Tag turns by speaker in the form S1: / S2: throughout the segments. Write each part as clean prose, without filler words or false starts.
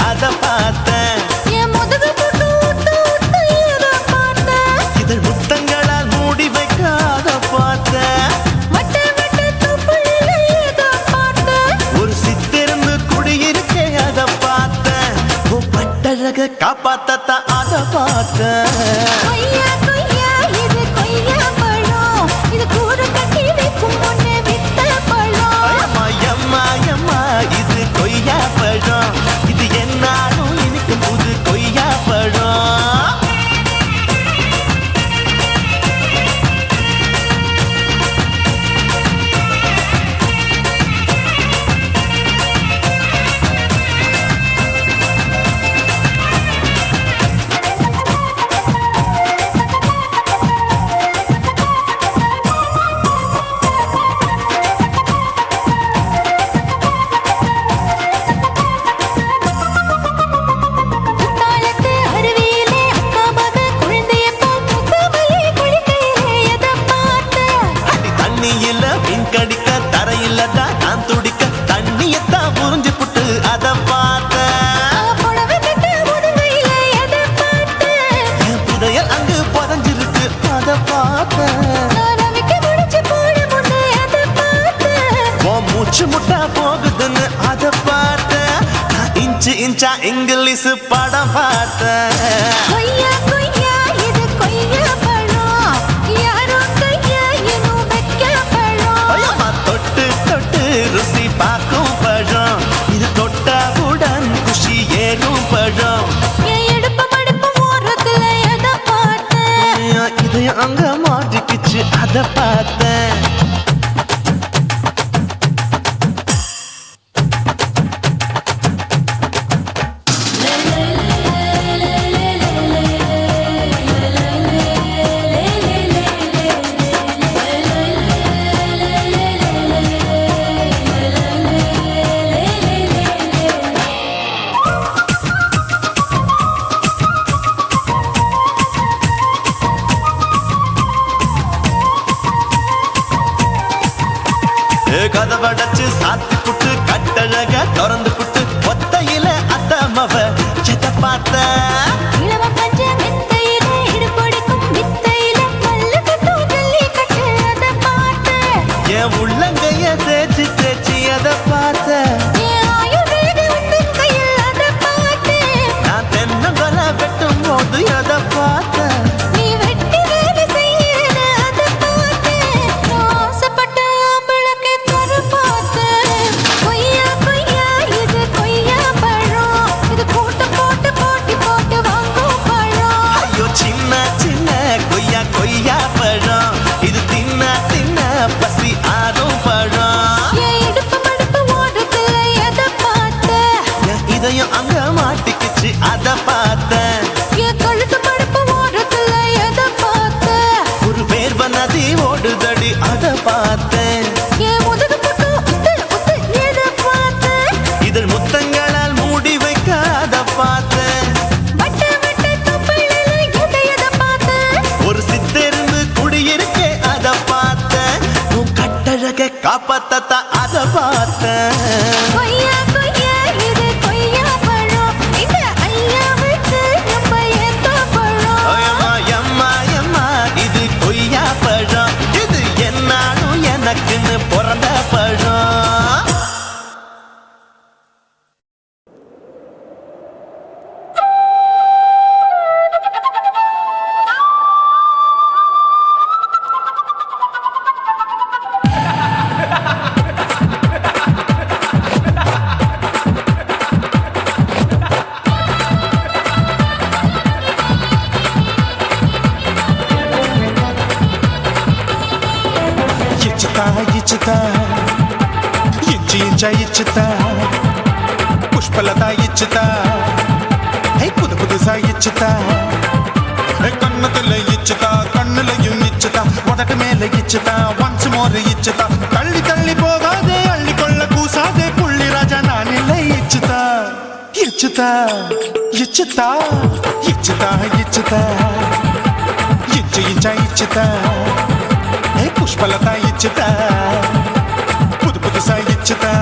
S1: அத பார்த்தேன்.
S2: என் முதுகு போட்டு ஊத்து ஊத்து எத பார்த்தேன்.
S1: இதழ் முத்தங்களால் மூடி வைக்க அத பார்த்தேன்.
S2: வட்ட வட்ட தொப்புளில எத பார்த்தேன்.
S1: ஒரு சித்திருந்து குடியிருக்கே அத பார்த்தேன். உன் பட்டழக காப்பாத்தத்தான் அத பார்த்தேன்.
S2: கொய்யா கொய்யா இது கொய்யா பழம். இது கூட கட்டி வைக்கும் முன்னே வித்த பழம்.
S1: எம்மா எம்மா இது கொய்யா பழம். இது என்னாலும் இனிக்கும் புது கொய்யா பழம்.
S2: குத்தாலத்து அருவியிலே அக்கா மக குழந்தைய போல் முகமையே குளிக்கையிலே எத பார்த்தேன்.
S1: அடி தண்ணியில மீன் கடிக்க தரையில தான் நான் துடிக்க தண்ணியத்தான் புரிஞ்சு புட்டு அத பார்த்தேன்.
S2: புடவை கட்ட முதுகையிலே எத பார்த்தேன்.
S1: என் புதையல் அங்கு புதஞ்சிருக்கு அத பார்த்தேன்.
S2: நான் அவிக்க முடிச்சு போட முன்னே எத பார்த்தேன்.
S1: உன் மூச்சு முட்டா போகுதுன்னு அத பார்த்தேன். நான் இன்ச்சு இன்ச்சா இங்கிலீஷ் படம் பார்த்தேன்.
S2: கொய்யா கொய்யா இது கொய்யா பழம். யாரோ கையா இன்னும் வைக்க பழம்.
S1: ஐயம்மா, தொட்டு தொட்டு ருசி பார்க்கும் பழம். இது தொட்டவுடன் குஷி ஏறும் பழம்.
S2: என் இடுப்பு மடுப்பு ஓரத்துல எத பார்த்தேன்.
S1: இதயம் அங்க மாட்டிக்கிச்சு அத பார்த்தேன். கதவடைச்சு சாத்தி புட்டு கட்டழக திறந்து புட்டு ஒத்தையில அத்தமவ எத பார்த்தேன்.
S2: இளம பஞ்ச மெத்தையிலே இடுப்பொடிக்கும் வித்தையிலே மல்லு கட்டும் ஜல்லி கட்டு அத பார்த்தேன்.
S1: என் உள்ளங்கைய தேய்ச்சி தேய்ச்சி அத பார்த்தேன்.
S2: என் ஆயுர்வேத உந்தன் கையில் அத பார்த்தேன்.
S1: நான் தென்னங்கொலை வெட்டும் போது அத பார்த்தேன்.
S2: நீ வெட்டி வேலை செய்யறது அத பார்த்தேன். நான் ஆசைப்பட்ட ஆம்பளுக்கு தர பார்த்தேன். கொய்யா கொய்யா இது கொய்யா பழம். இது போட்டு போட்டு போட்டி போட்டு வாங்கும் பழம்.
S1: ஐயோ சின்ன சின்ன கொய்யா கொய்யா பழம். இது தின்ன தின்ன பசி ஆறும் பழம்.
S2: என் இடுப்பு மடுப்பு ஓரத்துல எத பார்த்தேன்.
S1: என் இதயம் அங்க மாட்டிக்கிச்சு அத பார்த்தேன்.
S2: என் கழுத்து மடுப்பு ஓரத்துல எத பார்த்தேன்.
S1: ஒரு வேர்வ நதி ஓடுதடி அத பார்த்தேன்.
S2: என் முதுகு போட்டு உத்து உத்து எத பார்த்தேன்.
S1: இதழ் முத்தங்களால் மூடி வைக்க அத பார்த்தேன்.
S2: வட்ட வட்ட தொப்புளில எத பார்த்தேன்.
S1: ஒரு சித்திருந்து குடியிருக்கே அத பார்த்தேன். உன் கட்டழக காப்பாத்தத்தான் அத பார்த்தேன்.
S2: கொய்யா கொய்யா இது கொய்யா பழம். இந்த ஐயாவுக்கு ரொம்ப ஏத்த பழம்.
S1: ஐயம்மா, எம்மா, எம்மா, இது கொய்யா பழம். இது என்னாலும் எனக்குன்னு பிறந்த பழம். ఇచ్చుతా ఇంచి ఇంచ ఇచ్చుతా పుష్పలత ఇచ్చుతా புது புதுசா இச்சுதா கண்ணத்துல இச்சுதா கண்ணுலையும் இச்சுதா உதட்டு மேல இச்சுதா ஒன்ஸ் மோர் இச்சுதா தள்ளி தள்ளி போகாதே அள்ளி கொள்ள கூசாதே புள்ளி ராஜா நான் இல்லை இச்சுதா இச்சுதா இச்சுதா இச்சுதா இச்சுதா இச்சு இச்சா இச்சுதா புஷ்பலதா இச்சுதா புது புதுசா இச்சுதா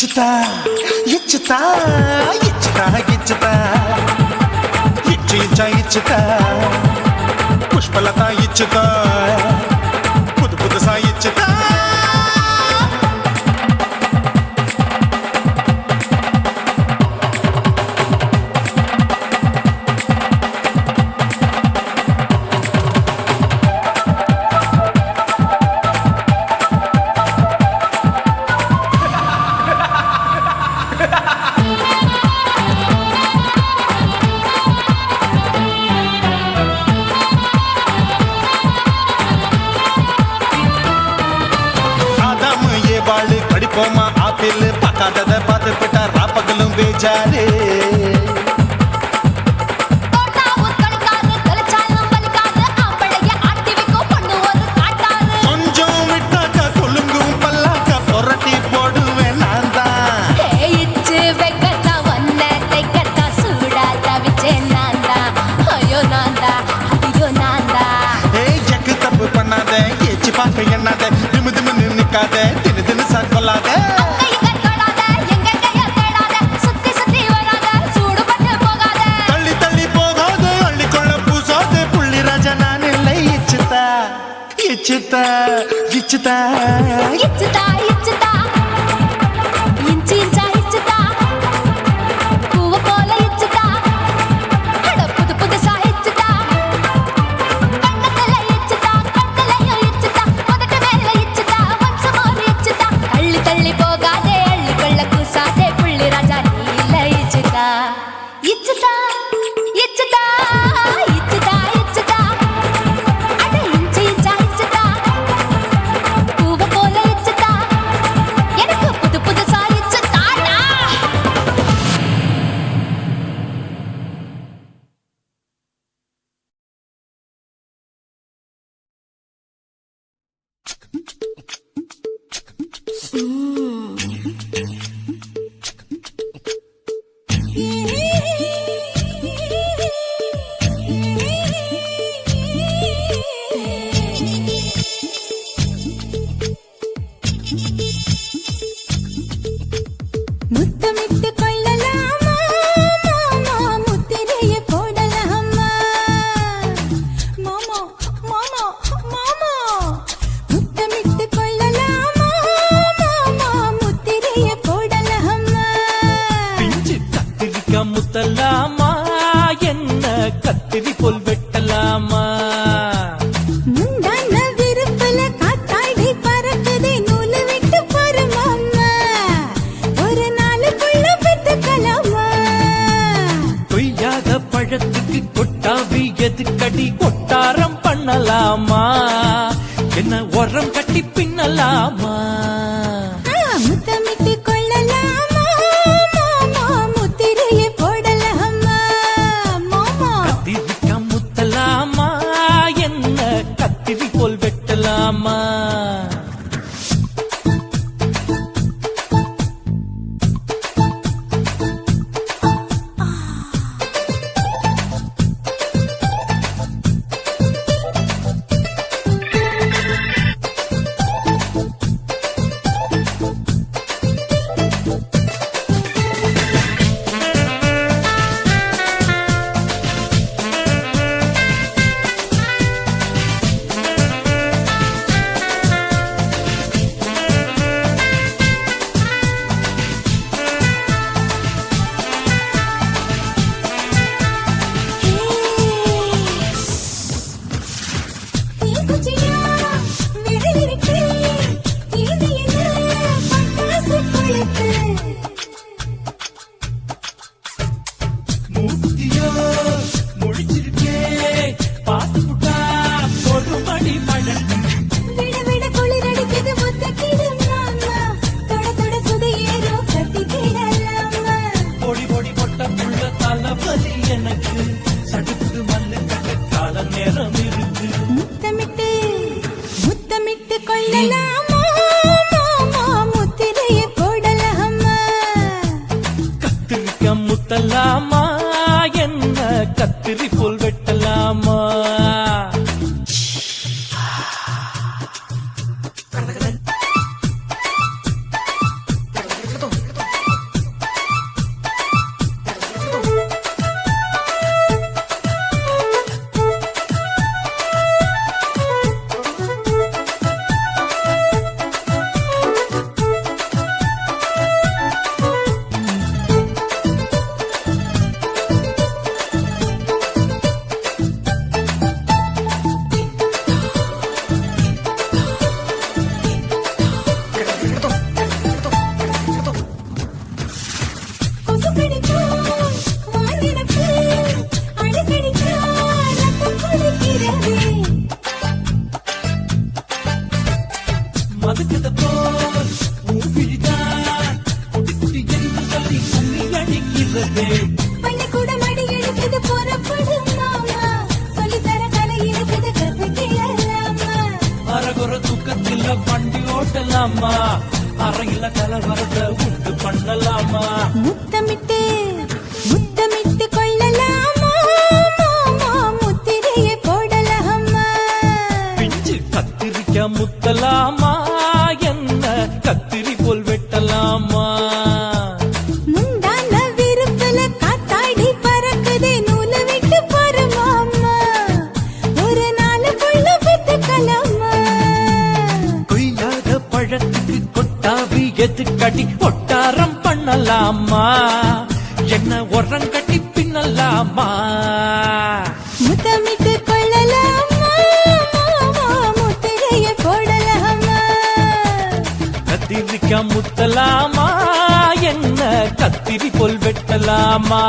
S1: ఇచ్చుతా ఇచ్చుతా ఇచ్చుతా ఇచ్చుతా ఇచ్చి ఇచ్చుతా పుష్పలత ఇచ్చుతా పుదు పుదుసా ఇచ్చుతా படிப்போமா ஆப்பிள் பார்க்காதத பார்த்துக்கிட்டா ராப்பகலும் பேஜாரு கொஞ்சம் விட்டாக்க கொலுங்கும் பல்லாக்க புரட்டி போடுவேன் நான் தான் ஜக்கு தப்பு பண்ணாத ஏச்சு பார்க்க எண்ணாத திமு திமுன்னு நிக்காத தினு தினு சார் கொள்ளாத தள்ளி தள்ளி போகாத அள்ளிக்கொள்ள பூசாத புள்ளி ராஜா நான் இல்லை இச்சுதா இச்சுதா இச்சுதா
S2: இச்சுதா இச்சுதா இஞ்சி இஞ்சா இச்சுதா பூவ போல இச்சுதா அட புது புதுசா இச்சுதா கண்ணத்துல இச்சுதா கண்ணலையும் இச்சுதா உதட்டு மேல இச்சுதா வம்சமோர் இச்சுதா அள்ளி தள்ளி போகாதே அள்ளி கொள்ள கூசாதே புள்ளி ராஜா நீ இல்ல இச்சுதா இச்சுதா இச்சுதா இச்சுதா இச்சுதா அட இஞ்சி இஞ்சா இச்சுதா பூவ போல இச்சுதா எனக்கு புது புதுசா இச்சுதாடா முத்தமிட்டு கொள்ளலாமா மாமா முத்திரையை போடலாமா மாமா மாமா மாமா முத்தமிட்டு கொள்ளலாமா மாமா முத்திரையை போடலாமா
S3: பிஞ்சு கத்திரிக்காய் முத்தலாமா என்ன கத்திரி போல் வெட்டலாமா
S2: முந்தான விருப்பல காத்தாடி பறக்குதே நூலு விட்டு பாரு மாமா ஒரு நாளுக்குள்ள பெத்துக்கலாமா
S3: கொய்யாத பழத்துக்கு கொட்டாவி எதுக்கடி கொட்டாரம் பண்ணலாமா என்ன உரம் கட்டி பின்னலாமா
S2: முத்தமிட்டு கொள்ளலாமா மாமா முத்திரையை போடலாமா மாமா
S3: கத்திரிக்காய் முத்தலாமா என்ன கத்திரி போல் வெட்டலாமா
S2: தீக்குச்சியா விழிருக்கு இது என்ன பட்டாசு கொளுத்து
S3: மூத்தியோ முடிச்சிருக்கே பாத்துட்டா ஒரு மணி மழை
S2: விட விட குளிர் அடிக்குது முத்தக்கிடு மாமா தொட தொட சுதையேறோ கட்டிக்கிடலாமா
S3: பொடி பொடி பொட்ட புள்ள தலைவலி எனக்கு சடுக்கு மல்லு கட்ட கால நேரம் இருக்கு
S2: முத்தமிட்டு முத்தமிட்டு கொள்ளலாமா மாமா முத்திரையை போடலாமா
S3: கத்திரிக்காய் முத்தலாமா என்ன கத்திரி போல் வெட்டலாமா மதுக்குத போல் உன் விழிதான் குட்டி குட்டி என்று சொல்லி கும்மி அடிக்கிறதே.
S2: பள்ளிக்கூடம் அடி எடுக்குது புறப்படும் மாமா, சொல்லித்தர கலை இருக்குது கத்துக்கலாமா.
S3: அரகுற தூக்கத்தில் வண்டி ஓட்டலாமா, அறையில கலவரத்தை உண்டு பண்ணலாமா.
S2: முத்தமிட்டு முத்தமிட்டு கொள்ளலாமா, மாமா முத்திரையை போடலாமா.
S3: பிஞ்சு கத்திரிக்க முத்தலாமா, என்ன கத்திரி போல் வெட்டலாமா.
S2: முந்தான விருப்பல காத்தாடி பறக்குதே, நூலை விட்டு பாரு மாமா, ஒரு நாளுக்குள்ள பெத்துக்கலாமா.
S3: கொய்யாத பழத்துக்கு கொட்டாவி எதுக்கடி ஒட்டாரம் பண்ணலாமா, என்ன உரங்கட்டி பின்னலாமா.
S2: முத்தமிட்டு கொள்ளலாமா, மாமா முத்திரையை போடலாமா.
S3: கத்திரிக்க முத்தலாமா, என்ன கத்திரி போல் வெட்டலாமா.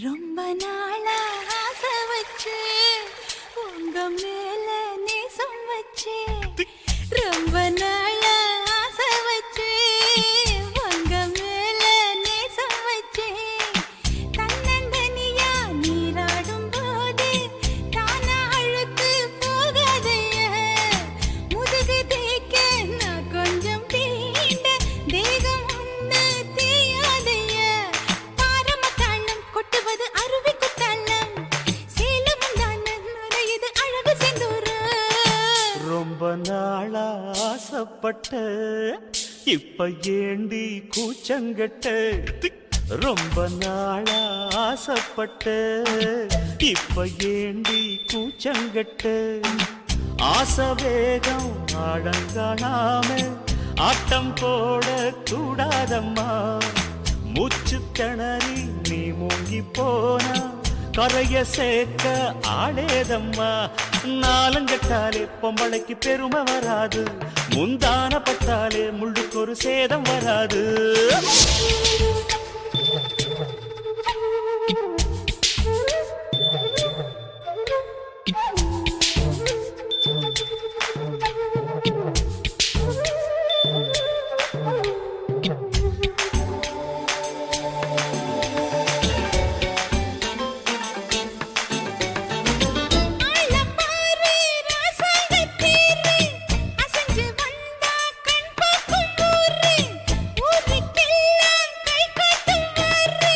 S2: ரொம்ப நாளா ஆசை வச்சு உங்க மேல நேசம் வச்சு, ரொம்ப நாளா ஆசை வச்சு உங்க மேல நேசம் வச்சு, தன்னந்தனியா நீராடும் போது தானா அழுத்து போகாதைய, முதுகு தேய்க்க நான் கொஞ்சம் தீண்ட தேகம் ஒண்ணு தீயாதைய, பாரமத்தாளம் கொட்டுவது அருவி குத்தாளம், சேலமும் தான நுரையுது அழகு செந்தூர.
S1: ரொம்ப நாளா ஆசைப்பட்ட இப்ப ஏண்டி கூச்சங்கட்ட, ரொம்ப நாளா ஆசைப்பட்ட இப்ப ஏண்டி கூச்சங்கட்ட. ஆசை வேகம் ஆழங்காணாம ஆட்டம் போட கூடாதம்மா, மூச்சு திணறி நீ மூங்கி போனா கரைய சேர்க்க ஆளேதம்மா. நாலங்கட்டாலே பொம்பளைக்கு பெருமை வராது, முந்தான பட்டாலே முள்ளுக்கு ஒரு சேதம் வராது.
S2: ஆளப்பாரு ராசாங்கத்தீரு, அசைஞ்சு வந்தா கண் பார்க்கும் ஊரு, ஊருக்கெல்லாம் கை காட்டும் வாரு,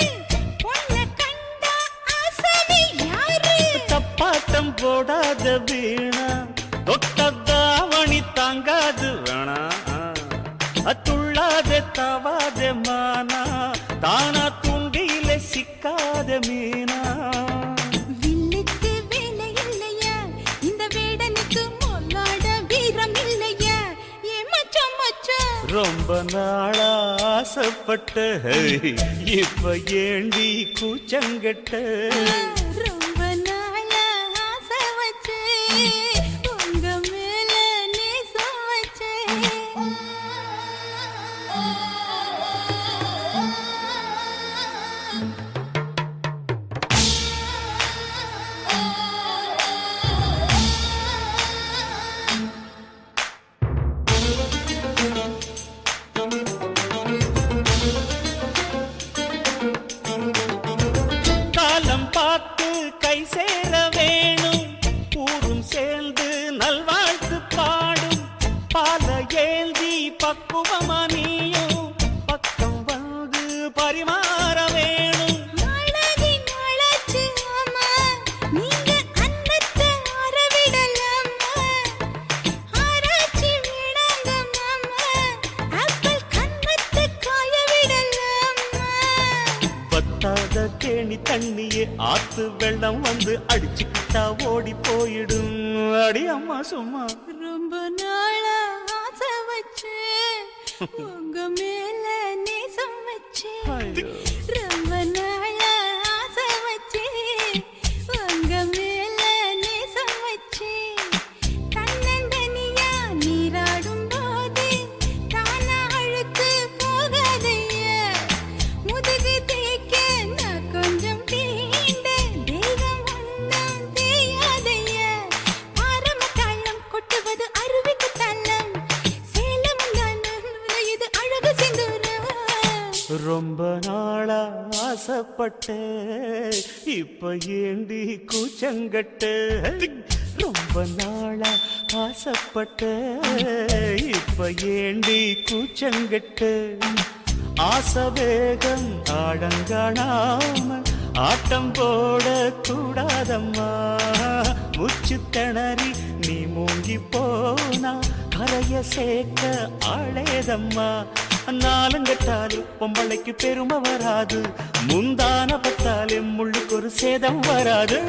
S2: பொண்ணை கண்டா ஆசாமி யாரு.
S1: தப்பாட்டம் போடாத வீணா, தொட்டதாவணி தாங்காது வேணா, துள்ளாத தவாத மானா, தானா தூண்டியில சிக்காத மீனா.
S2: வில்லுக்கு வேலை இல்லையா, இந்த வேடனுக்கு மொல்லாட வீரம் இல்லையா, ஏ மச்சான் மச்சான்.
S1: ரொம்ப நாளா ஆசைப்பட்ட இப்ப ஏண்டி கூச்சங்கட்ட.
S2: ரொம்ப நாளா ஆசை வச்சு உங்க மேல நேசம் வச்சு.
S1: காலம் பார்த்து கை சேர வேணும், ஊரும் சேர்ந்து நல்வாழ்த்து பாடும், பால ஏந்தி பக்குவமா நீயும் பக்கம் வந்து பரிமாற வேணும்.
S2: நாளாகி நாளாச்சு ஆமா, நீங்க அன்னத்தை அறவிடலாமா, ஆராய்ச்சி விடாங்க மாமா, ஆப்பிள் கன்னத்தை காய விடலாமா.
S1: கேணி தண்ணியே ஆத்து வெள்ளம் வந்து அடிச்சுக்கிட்டா ஓடி போயிடும். அடி அம்மா சும்மா
S2: ரொம்ப நாளா ஆசை வச்சு உங்க மேல நேசம் வச்சு ரொம்ப நாளா ஆசை வச்சு உங்க மேல நேசம் வச்சு தன்னந்தனியா நீராடும் போது தானா அழுத்து போகாதைய முதுகு தேய்க்க நான் கொஞ்சம் தீண்ட தெய்வம் ஒன்றும் தெரியாதைய ஆரம்ப தாளம் கொட்டுவது அருவிக்கு தள்ளம் சேலம் தானம் இது அழகு சிந்துரம்.
S1: ரொம்ப நாளா ஆசைப்பட்ட இப்ப ஏண்டி கூச்சங்கட்ட. ரொம்ப நாளா ஆசைப்பட்ட இப்ப ஏண்டி கூச்சங்கட்ட. ஆசை வேகம் ஆடங்காணாம ஆட்டம் போட கூடாதம்மா. முச்சு திணறி நீ மூங்கி போனா கரைய சேர்க்க ஆளேதம்மா. நாலங்கட்டாலே பொம்பளைக்கு பெருமை வராது, முந்தான பட்டாலே முள்ளுக்கு ஒரு சேதம் வராது.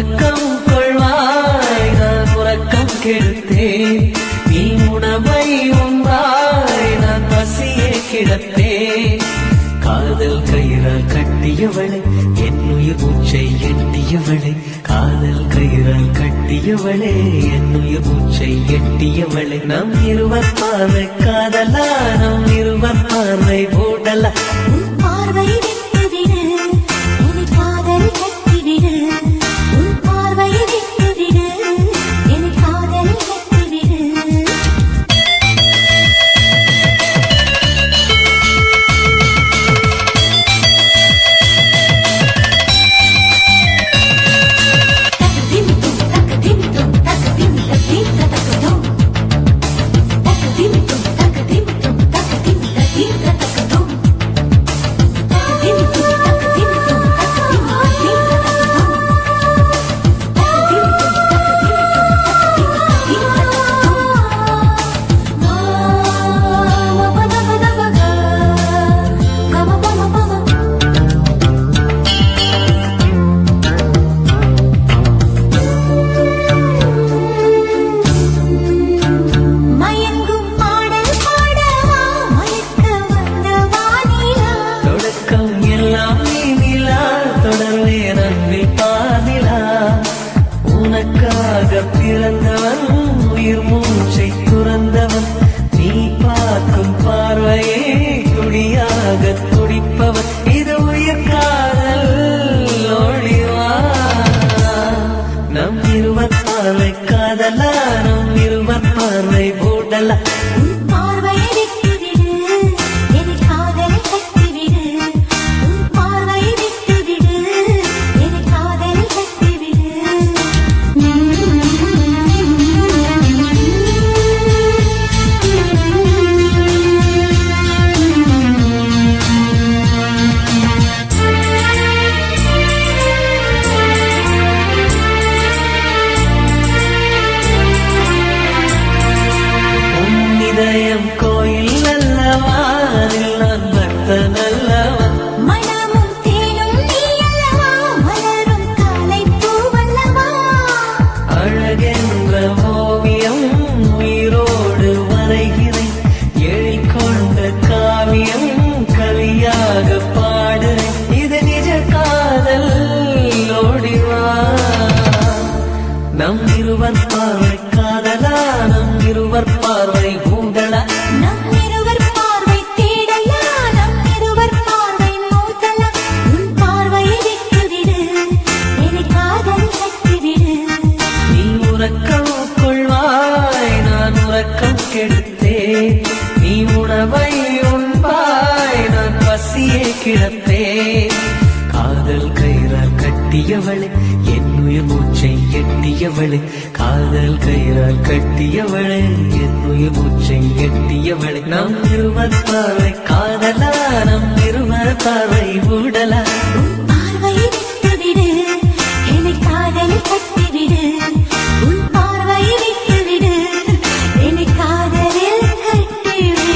S3: உறக்கம் கொள்வாய் நான் உறக்கம் கெடுத்தேன் நீ உணவை உண்டாய் நான் பசியே கிடப்பேன் காதல் கயிறால் கட்டியவளை என் உயிர் மூச்சை எட்டியவளை காதல் கயிறால் கட்டியவளே என் உயிர் மூச்சை எட்டியவளை நம் இருவர் பார்வை காதலா நம் இருவர் பார்வை ஓடலா
S2: உன் பார்வை விட்டுவிடு என்னை காதல் கட்டிவிடு உன் பார்வை விட்டுவிடு என்னை காதல் கட்டிவிடு மயங்கும் பாடல் பாடவா மயக்க வந்த வானிலா
S3: தொடக்கம் எல்லாம் நீ நிலா தொடர்வே நன்பில் பாதிலா உனக்காக பிறந்தவன் உயிர் மூச்சை துறந்தவன் நீ பார்க்கும் பார்வையே துடியாக துடிப்பவன் இது உயிர் காதல் ஓடிவா நம் இருவர் பார்வை காதலா நம் இருவர் பார்வை ஓடலா
S2: உன் பார்வையை விட்டுவிடு என்னை காதலை கட்டிவிடு உன் பார்வையை விட்டுவிடு என்னை காதலை கட்டிவிடு
S3: உன் இதயம் கோயில் அல்லவா அதில் நான் பக்தன் அல்லவா
S2: மனமும் தேனும் நீ அல்லவா மலரும் காலை பூவல்லவா
S3: அழகென்ற ஓவியம் உயிரோடு வரைகிறேன் எழிற்கொண்ட காவியம் கலியாக பாடுறேன் இது நிஜ காதல் ஓடிவா நம் இருவர் பார்வை காதலா நம் இருவர் பார்வை ஊடலா
S2: நம் இருவர் பார்வை தேடலா நம் இருவர் பார்வை மோதலா உன் பார்வையை விட்டுவிடு என்னை காதல் கட்டிவிடு
S3: நீ உறக்கம் கொள்வாய் நான் உறக்கம் கெடுத்தேன் நீ உணவை உண்பாய் நான் பசியே கிடப்பேன் காதல் கயிறால் கட்டியவளை என் உயிர் மூச்சை எட்டியவளை காதல் கயிறால் கட்டியவளை என் உயிர் மூச்சை எட்டியவளை நம் இருவர் பார்வை காதலா நம் இருவர் பார்வை ஊடலா
S2: உன் பார்வையை விட்டுவிடு என்னை காதல் கட்டிவிடு உன் பார்வையை விட்டுவிடு என்னை காதலில் கட்டிவிடு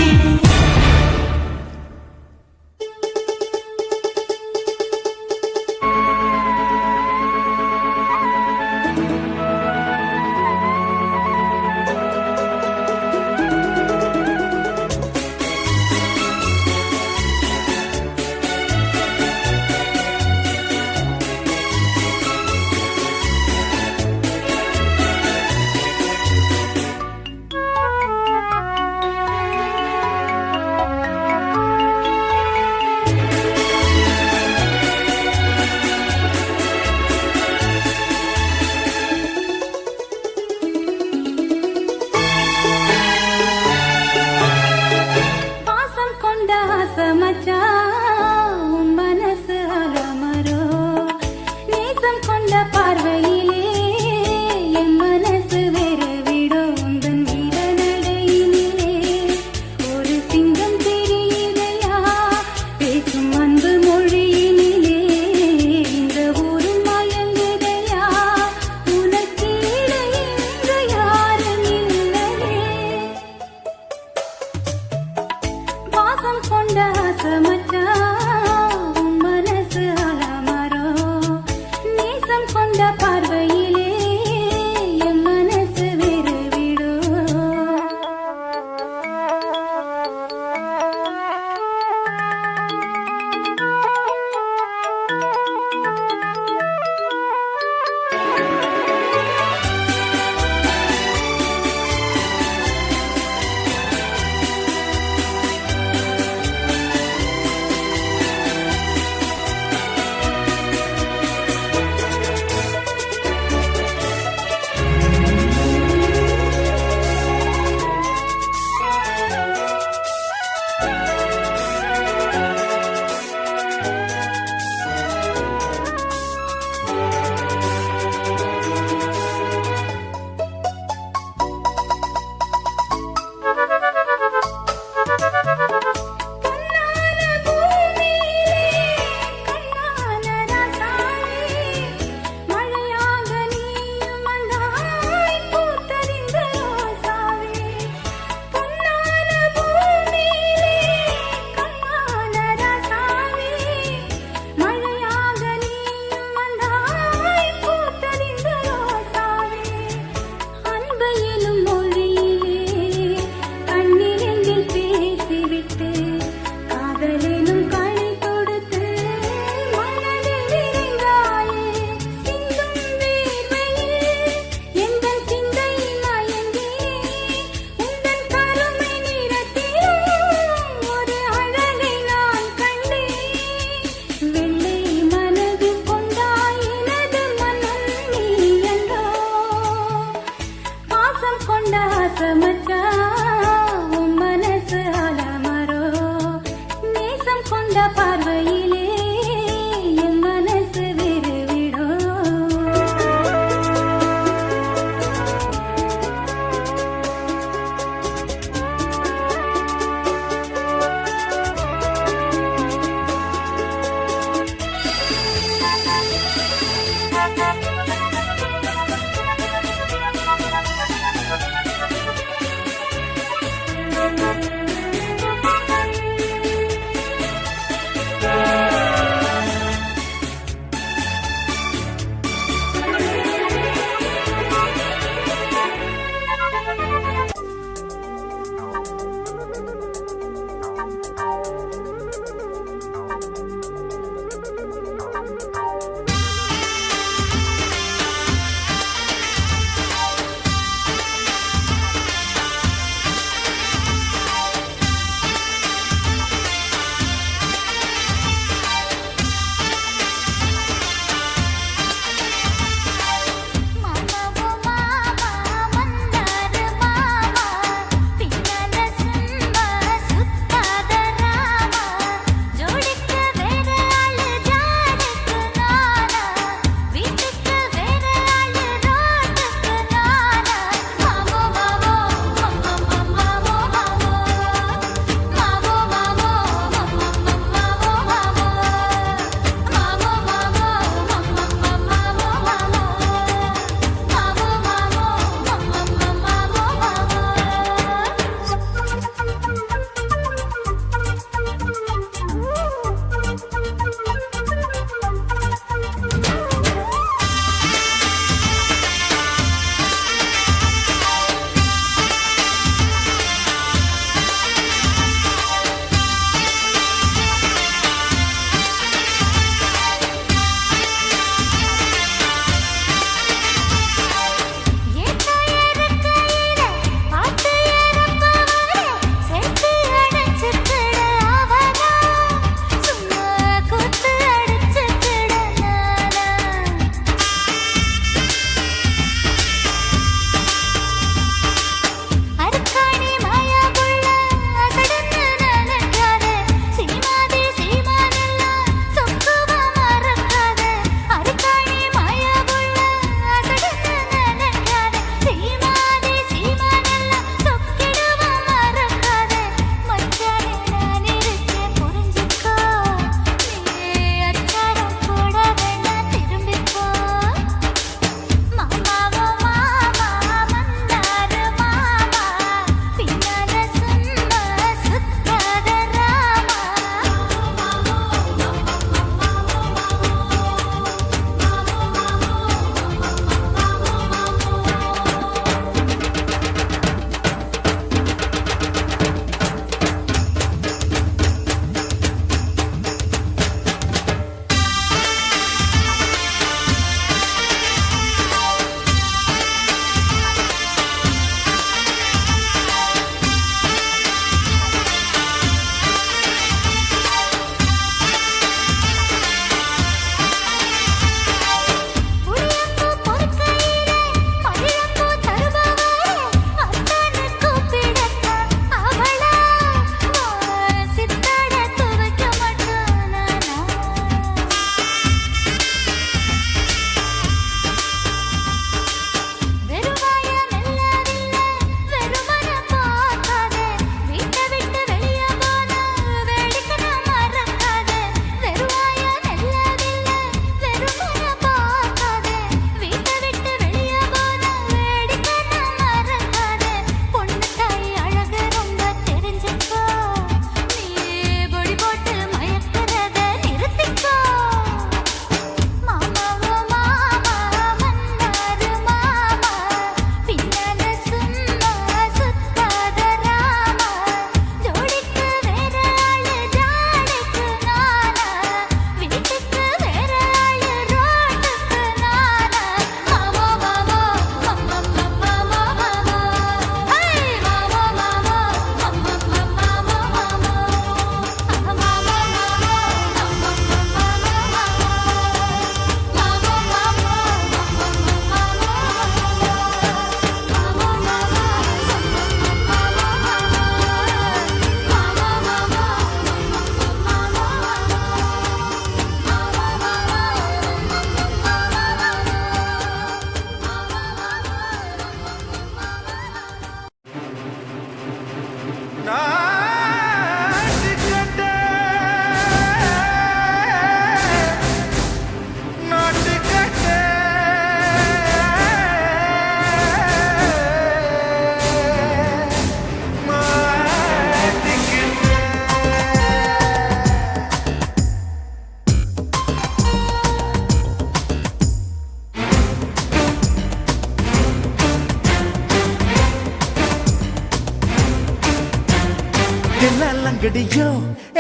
S4: லங்கடியோ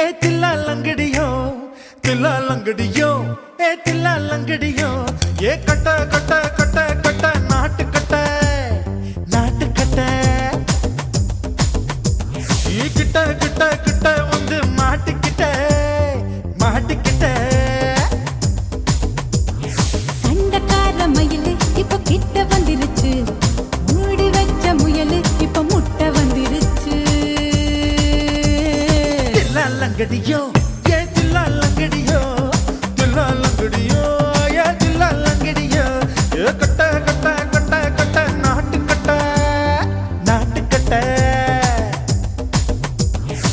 S4: ஏ தில்லா லங்கடியோ தில்லா லங்கடியோ ஏ தில்லா லங்கடியோ ஏ கட்ட கட்ட கட்ட கட்ட நாட்டு கட்ட நாட்டு கட்ட நீ கிட்ட கிட்ட கிட்ட வந்து மாட்டிக்கிட்ட மாட்டிக்கிட்ட
S2: சண்டக்கார மயிலு இப்ப கிட்ட வந்துருச்சு மூடி வச்ச முயலு இப்ப முட்டை வந்துருச்சு
S4: தில்லா லங்கடியோ ஏ தில்லா லங்கடியோ தில்லா லங்கடியோ ஏ தில்லா லங்கடியோ ஏ கட்ட கட்ட கட்ட கட்ட நாட்டு கட்ட நாட்டு கட்ட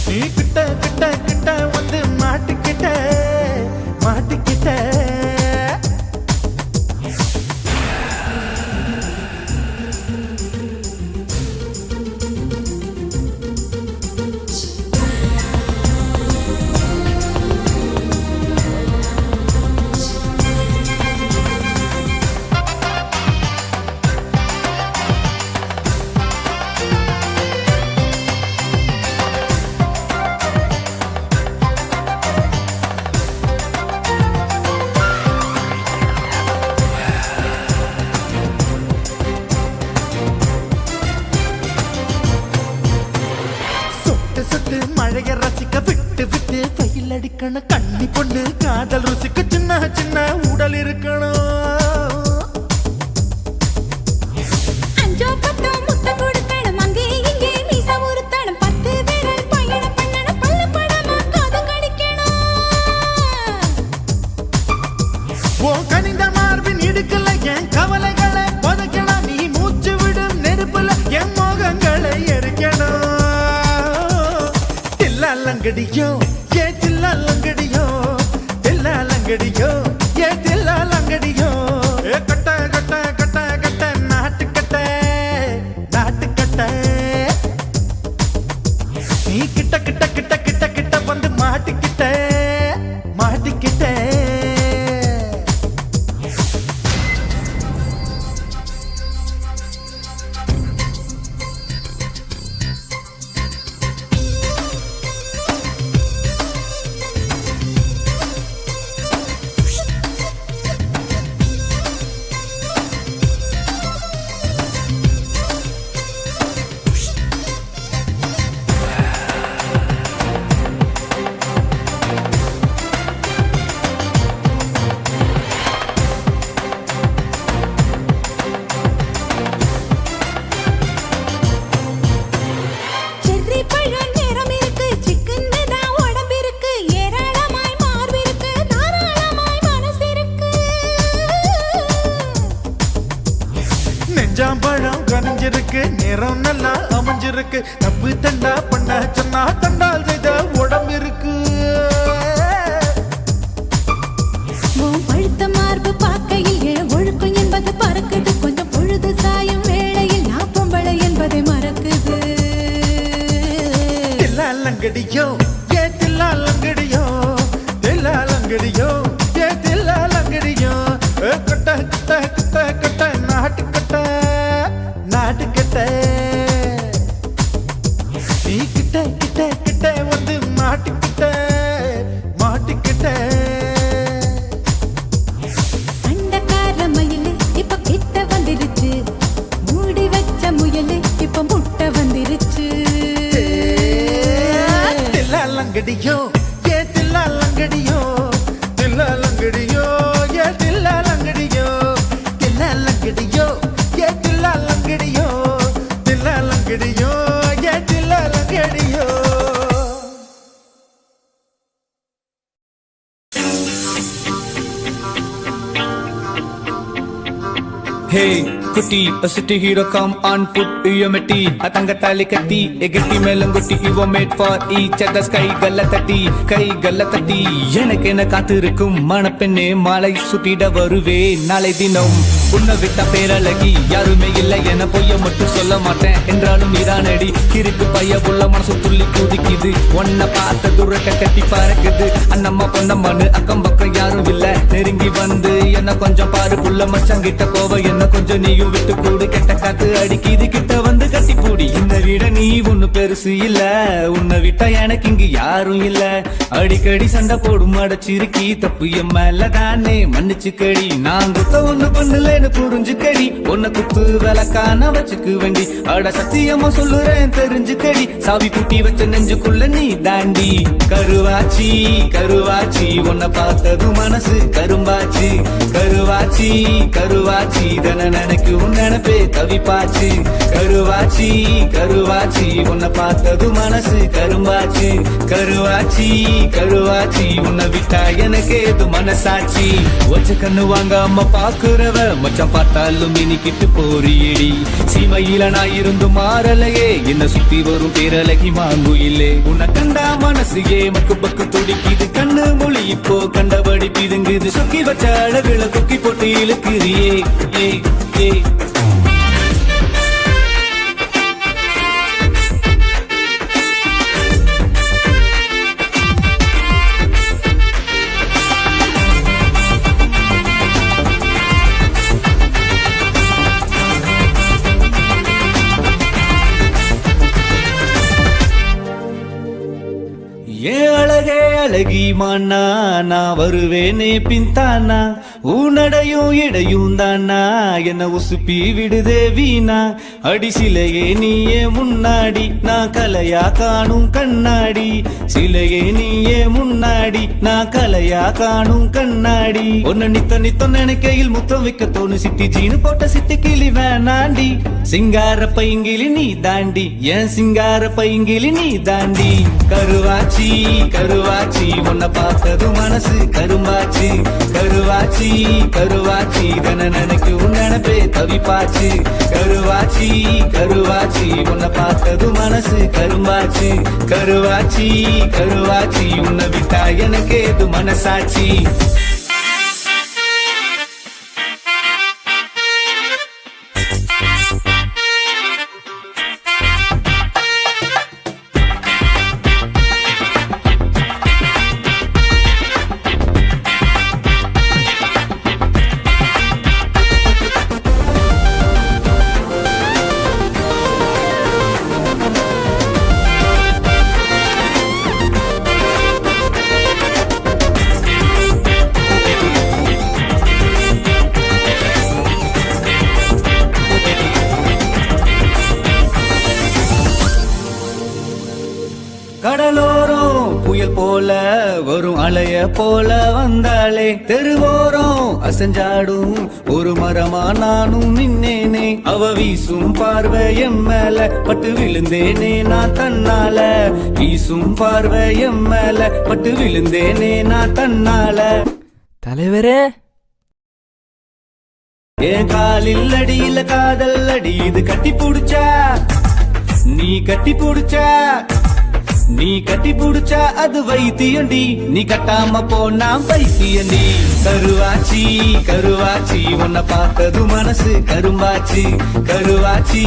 S4: நீ கிட்ட கிட்ட கிட்ட வந்து மாட்டிக்கிட்ட மாட்டிக்கிட்ட சொட்டு சொட்டு மழைய ரசிக்க விட்டு விட்டு வெயில் அடிக்கணும் கண்ணி பொண்ணு காதல் ருசிக்க சின்ன சின்ன உடல் இருக்கணும்
S2: அஞ்சோ பத்தோ முட்டை கொடுக்கணும் அங்கே இங்கே மீச உருத்தணும் 10 விரல் பயணம் பண்ணணும் பல்ல படமா காது கடிக்கணும்
S4: ஓ கனிந்த மார்பின் இடுக்கல என் கவலைகளை புதைக்கணும் நீ மூச்சு விடும் நெருப்புல என் மோகங்களை எரிக்கணும் தில்லா லங்கடியோ ஏ தில்லா லங்கடியோ தில்லா லங்கடியோ ஏ தில்லா லங்கடியோ ஏ கட்ட கட்ட கட்ட கட்ட நாட்டு கட்ட நாட்டு கட்ட நீ கிட்ட கிட்ட கிட்ட கிட்ட கிட்ட வந்து மாட்டிக்கிட்ட மாட்டிக்கிட்ட
S2: செர்ரி பழம் நிறம் இருக்கு சிக்கன்னு தான் உடம்பு இருக்கு ஏராளமாய் மார்பு இருக்கு தாராளமாய் மனசு இருக்கு
S4: நெஞ்சாம்பழம் கனிஞ்சிருக்கு நிறம் நல்லா அமைஞ்சிருக்கு தப்பு தண்டா பண்ண சொன்னா தண்டால் செய்த உடம்பு இருக்கு
S2: உன் பழுத்த மார்பு பார்க்கையில் என் ஒழுக்கம் என்பது பறக்குது கொஞ்சம் பொழுது சாயும் வேளையில் நான் பொம்பளை என்பதை மறக்குது
S4: தில்லா லங்கடியோ ஏ தில்லா லங்கடியோ தில்லா லங்கடியோ ஏ தில்லா லங்கடியோ ஏ கட்ட கட்ட கட்ட கட்ட நாட்டு கட்ட நாட்டு கட்ட நீ கிட்ட கிட்ட கிட்ட வந்து மாட்டிக்கிட்ட மாட்டிக்கிட்ட
S2: சண்டக்கார மயிலு இப்ப கிட்ட வந்துருச்சு மூடி வச்ச முயலு இப்ப முட்டை வந்துருச்சு
S4: தில்லா லங்கடியோ ஏ தில்லா லங்கடியோ தில்லா லங்கடியோ ஏ தில்லா லங்கடியோ தில்லா லங்கடியோ ஏ தில்லா லங்கடியோ தில்லா லங்கடியோ ஏ தில்லா லங்கடியோ
S3: ஹே குட்டி a city hero come on put your meti atanga tali katti egetti melangutti you were made for each other sky gallatati எனக்கு என்ன காத்திருக்கும் மணப்பெண்ணே மாலை சுட்டிட வருவே நாளை தினம் உன்னை விட்ட பேரழகி யாருமே இல்லை என பொய்ய மட்டும் சொல்ல மாட்டேன் என்றாலும் நீதானடி கிறுக்கு பைய உள்ள மனசு துள்ளி குதிக்குது உன்னை பார்த்த துரக்க கட்டி பறக்குது அண்ணம்மா பொண்ணம்மான்னு அக்கம் பக்கம் யாரும் இல்ல நெருங்கி வந்து என்ன கொஞ்சம் பாரு புள்ள மச்சாங்கிட்ட கோவ என்ன கொஞ்சம் நீயும் விட்டு கூடு கெட்ட காத்து அடிக்குது கிட்ட வந்து கட்டி பூடி இந்த விட நீ ஒண்ணு பெருசு இல்ல, உன்னை விட்டா எனக்கு இங்கு யாரும் இல்ல. அடிக்கடி சண்டை போடும் அடைச்சிருக்கி, தப்பு என் மேல தானே மன்னிச்சுக்கடி. நான் குத்த ஒண்ணு பண்ணலன்னு புரிஞ்சுக்கடி, உன்னை குத்து விளக்கான வச்சுக்கு வேண்டி. அட சத்தியமா சொல்லுறேன் தெரிஞ்சுக்கடி, சாவி பூட்டி வச்ச நெஞ்சுக்குள்ள நீ தாண்டி. கருவாச்சி கருவாச்சி உன்னை பார்த்தது மனசு கரும்பாச்சு. கருவாச்சி கருவாச்சி தன நினைக்கும் நினைப்பே தவிப்பாச்சு. கருவாச்சி கருவாச்சி உன்னை பார்த்தது மனசு கரும்பாச்சு. கருவாச்சி கருவாச்சி உன்னை விட்டா எனக்கு ஏது மனசாட்சி. ஒச்ச கண்ணு வாங்க அம்மா பாக்குறவ, மச்சான் பார்த்தாலும் மினிக்கிட்டு போறியடி. சீமையில நான் இருந்து மாறலையே, என்ன சுத்தி வரும் பேரழகி மாங்குயிலே. உன்னை கண்டா மனசு மக்கு பக்கு துடிக்குது, கண்ணு மொழி இப்போ கண்டபடி பிதுங்குது. சொக்கி வச்ச அழகுல கொக்கி போட்டு இழுக்குறியே ஏ ஏ. ஏன் அழகே அழகி மானா, நான் வருவேனே பின்தானா. உன்னடையும் இடையும் தானா என்ன உசுப்பி விடுதே வீணா. அடிசிலையே நீயே முன்னாடி, நான் கலையா காணும் கண்ணாடி. சிலையே நீயே முன்னாடி, நான் கலையா காணும் கண்ணாடி. ஒன்ன நித்த நித்த நினைக்கையில் முத்தம் வைக்க தோணு, சிட்டி ஜீனு போட்ட சிட்டி கிளி வேணாண்டி. சிங்கார பைங்கிலி நீ தாண்டி, ஏன் சிங்கார பைங்கிலி நீ தாண்டி. கருவாச்சி கருவாச்சி உன்னை பார்த்தது மனசு கரும்பாச்சு. கருவாச்சி கருவாச்சி தன நினைக்கும் நினைப்பே தவிப்பாச்சு. கருவாச்சி கருவாச்சி உன்னை பார்த்தது மனசு கரும்பாச்சு. கருவாச்சி கருவாச்சி உன்னை விட்டா எனக்கு ஏது மனசாட்சி. கடலோரம் புயல் போல வரும் அலைய போல வந்தாளே. தெருவோரம் அசஞ்சாடும் ஒரு மரமா நானும் நின்னேனே. அவ வீசும் பார்வை எம் மேல பட்டு விழுந்தேனே நான் தன்னால. வீசும் பார்வை எம் மேல பட்டு விழுந்தேனே நான் தன்னால.
S5: தலைவரே,
S3: என் காலில் அடியில காதல் அடி, இது கட்டி புடிச்சா நீ கட்டி புடிச்சா. நீ கட்டி புடிச்சா அது வைத்தியண்டி, நீ கட்டாம போனா பைத்தியண்டி. கருவாச்சி கருவாச்சி உன்னை பார்த்தது மனசு கரும்பாச்சு. கருவாச்சி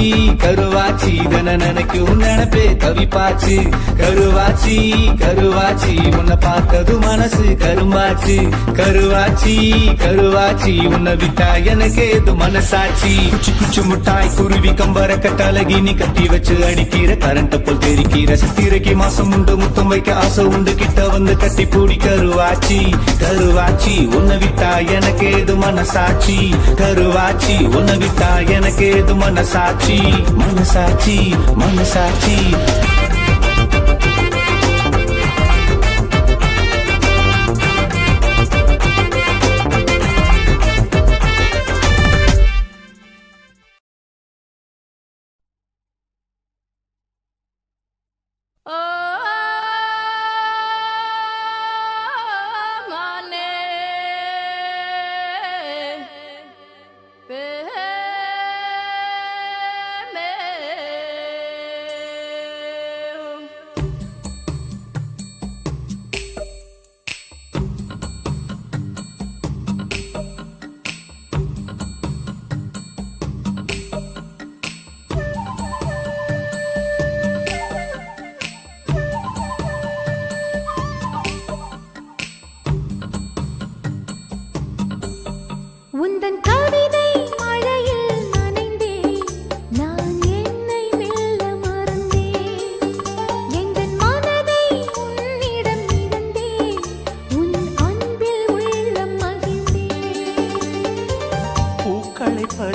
S3: கருவாச்சி தன நினைக்கும் நினைப்பே தவிப்பாச்சு. கருவாச்சி கருவாச்சி உன்னை பார்த்தது மனசு கரும்பாச்சு. கருவாச்சி கருவாச்சி உன்னை விட்டா எனக்கு ஏது மனசாட்சி. குச்சி குச்சி முட்டாய் குருவி கம்பர கட்டழகி, நீ கட்டி வச்சு அடிக்கிற கரண்ட் போல் தெரிக்கிற. சித்திரைக்கு மாசம் உண்டு முத்தம் வைக்க ஆசை உண்டு, கிட்ட வந்து கட்டி பூடி. கருவாச்சி கருவாச்சி உன்னை விட்டா எனக்கு ஏது மனசாட்சி. கருவாச்சி உன்னை விட்டா எனக்கு ஏது மனசாட்சி. மனசாட்சி மனசாட்சி.
S2: உந்தன் கவிதை மழையில் நனைந்தேன், நான் என்னை மெல்ல மறந்தேன்.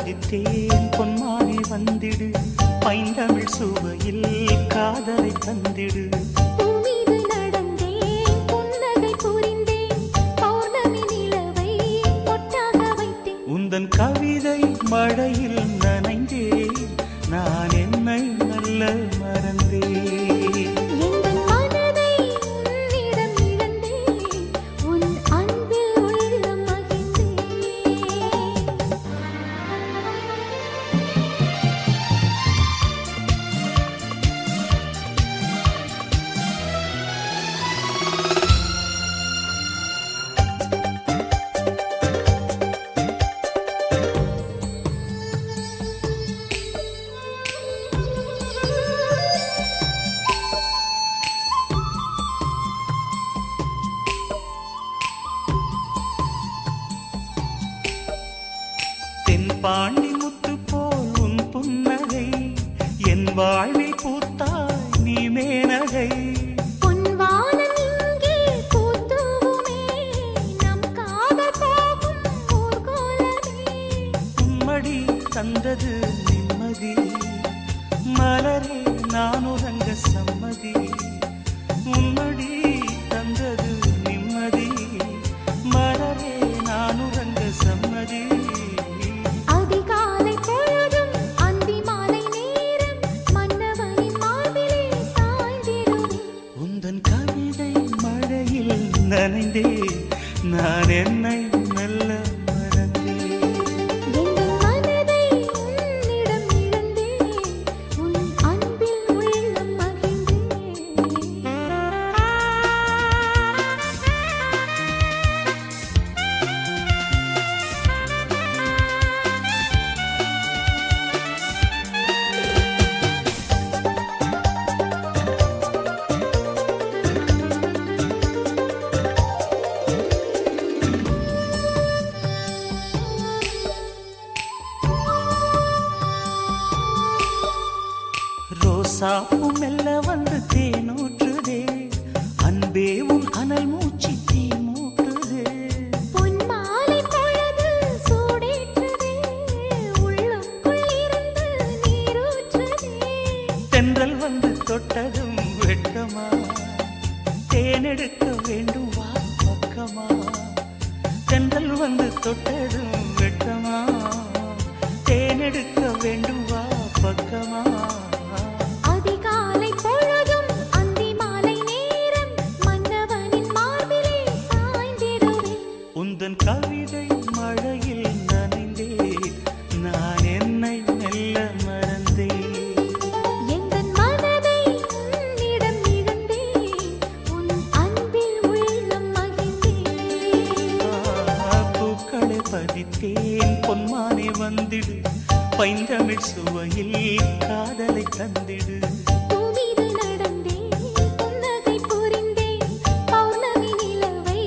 S6: பதித்தேன் பொன்மானே வந்திடு பைந்தமிழ் சுவையில் காதலை தந்திடு
S2: பூமீது நடந்தேன் புன்னகை புரிந்தேன் பௌர்ணமி நிலவை பொட்டாக வைத்தேன்
S6: உந்தன் கவிதை மழையில் நனைந்தேன் நான் என்னை நல்ல மறந்தேன்
S2: எங்கள் மனதை உன்னிடம் இழந்தேன் உன் அன்பில் உள்ளம் மகிழ்ந்தேன்
S6: தென்பாண்டி முத்து போல் உன் புன்னகை என் வாழ்வில் பூத்தாய் நீ மேனகை
S2: பொன்வானம் இங்கே பூத்தூவுமே நம் காதல் போகும் ஊர்கோலமே
S6: உம்மடி தந்தது நிம்மதி மலரே நான் உறங்க சம்மதி உம்மடி தந்தது நிம்மதி மலரே நான் உறங்க சம்மதி
S2: அதிகாலை பொழுதும் அந்தி மாலை நேரம் மன்னவனின் மார்பிலே சாய்ந்திடுவேன்
S6: உந்தன் கவிதை மழையில் நனைந்தே நான் என்னை மெல்ல மறந்தேன்
S2: எங்கள் மனதை உன்னிடம் இழந்தேன் உன் அன்பில் உள்ளம் மகிழ்ந்தேன்
S6: ரோசாப்பு மெல்ல வந்து தேனூற்றுதே அன்பே உன் அனல் மூச்சு தீ மூட்டுதே
S2: பொன்மாலை பொழுது சூடேற்றுதே உள்ளுக்குள் இருந்து நீரூற்றுதே
S6: தென்றல் வந்து தொட்டதும் வெட்கமா தேனெடுக்க வேண்டும் வா பக்கமா தென்றல் வந்து தொட்டதும் வெட்கமா தேனெடுக்க வேண்டும் வா பக்கமா
S2: அதிகாலை பொழுதும் அந்தி மாலை நேரம் மன்னவனின் மார்பிலே சாய்ந்திடுவேன்
S6: உந்தன் கவிதை மழையில் நனைந்தே நான் என்னை மெல்ல மறந்தேன்
S2: எங்கள் மனதை உன்னிடம் இழந்தேன் உன் அன்பில் உள்ளம் மகிழ்ந்தேன்
S6: பூக்களை பதித்தேன் பொன்மானே வந்திடு பைந்தமிழ் சுவையில் காதலை தந்திடு
S2: பூமீது நடந்தேன் புன்னகை புரிந்தேன் பௌர்ணமி நிலவை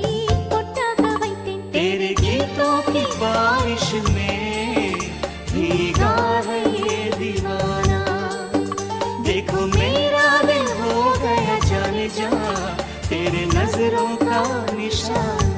S2: பொட்டாக வைத்தேன்
S6: तेरे गीतों की बारिश में भीगा है ये दीवाना देखो मेरा दिल हो गया जाने जा तेरे नजरों का निशाना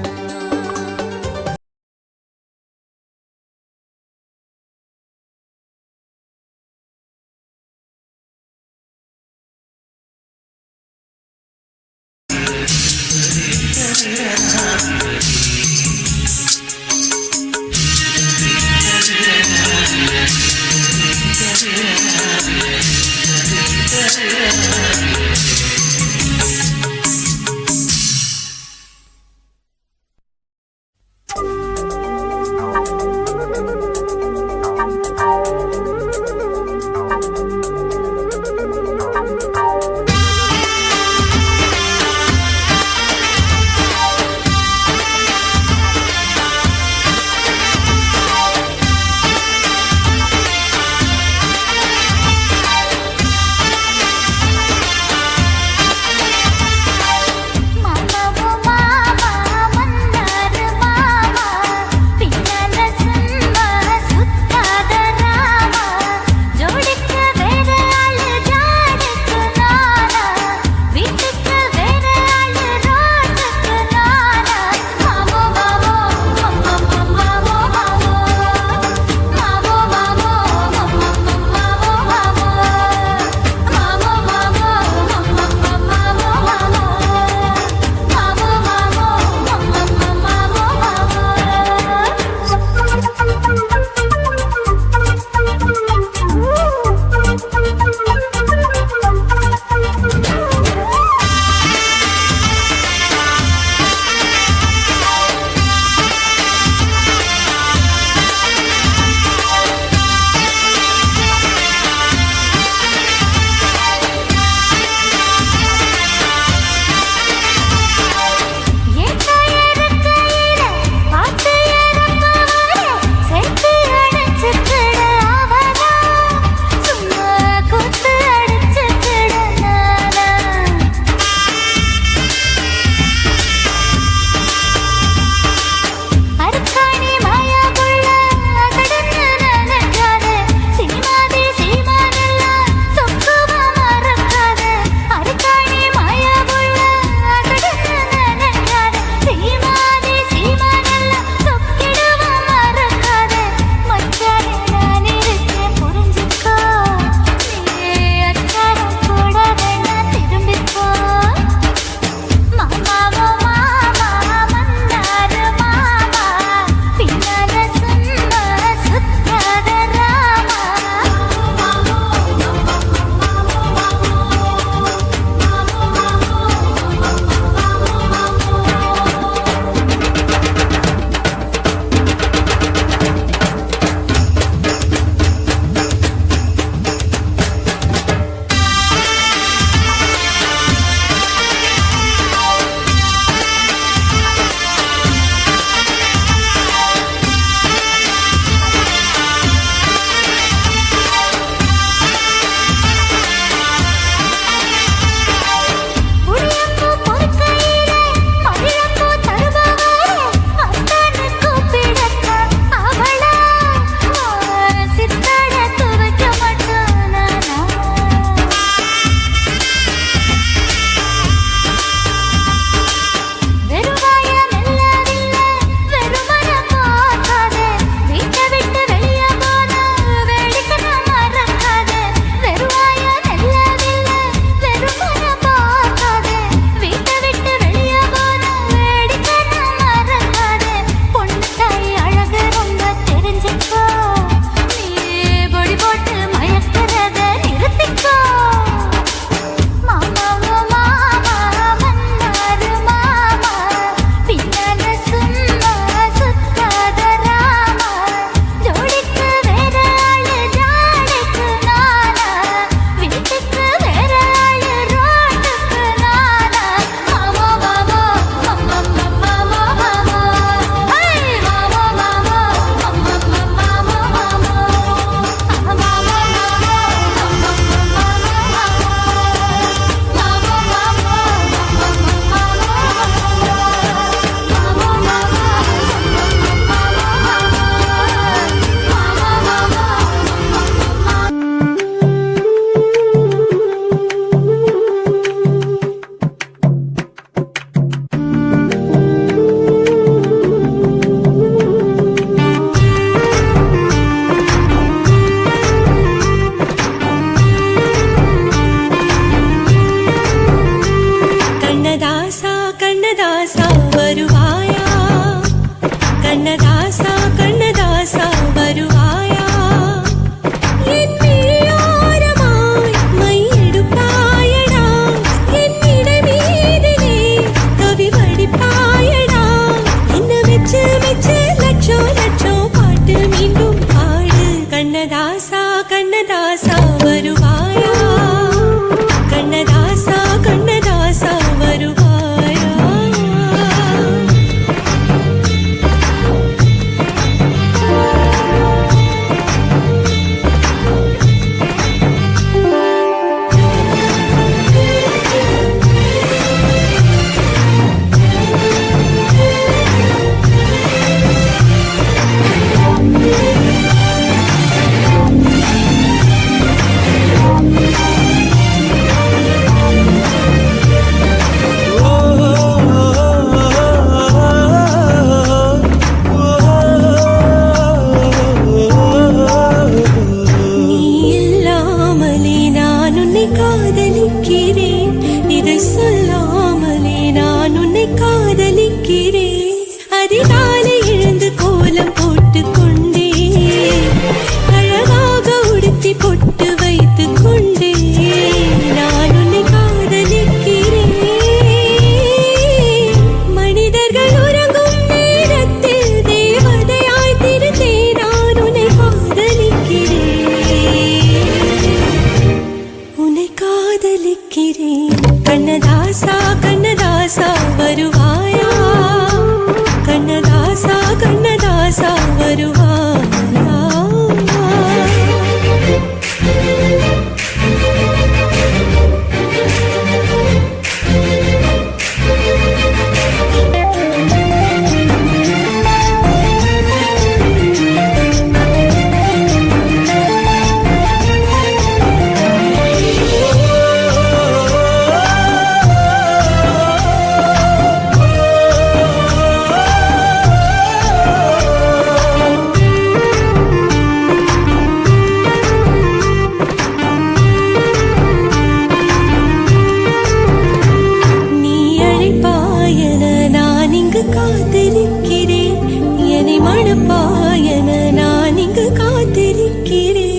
S2: அனுப்பாயன நான் இங்கு காத்திருக்கிறேன்.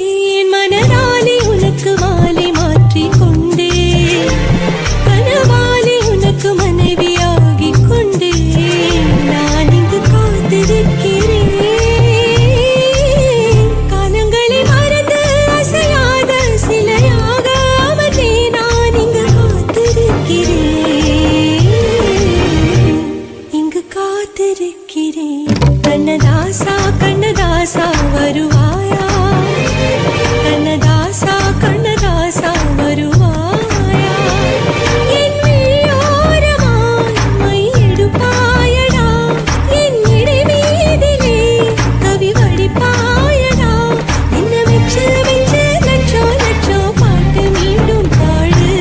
S2: மனதாலே உனக்கு மாலை மாற்றிக் கொண்டே கனவாலே உனக்கு மனைவியாகிக் கொண்டே நான் இங்கு காத்திருக்கிறேன். காலங்களை மறந்து அசையாத சிலையாக அவனே நான் இங்கு காத்திருக்கிறேன். இங்கு காத்திருக்கிறேன். கண்ணதாசா கண்ணதாசா வருவாயா? கண்ணதாசா கண்ணதாசா வருவாயா? என் விழியோரமாய் மை எடுப்பாயடா, என் இடை மீதிலே கவி வடிப்பாயடா. என்ன வெச்சு வெச்சு லட்சோ லட்சோ பாட்டு மீண்டும் பாடு.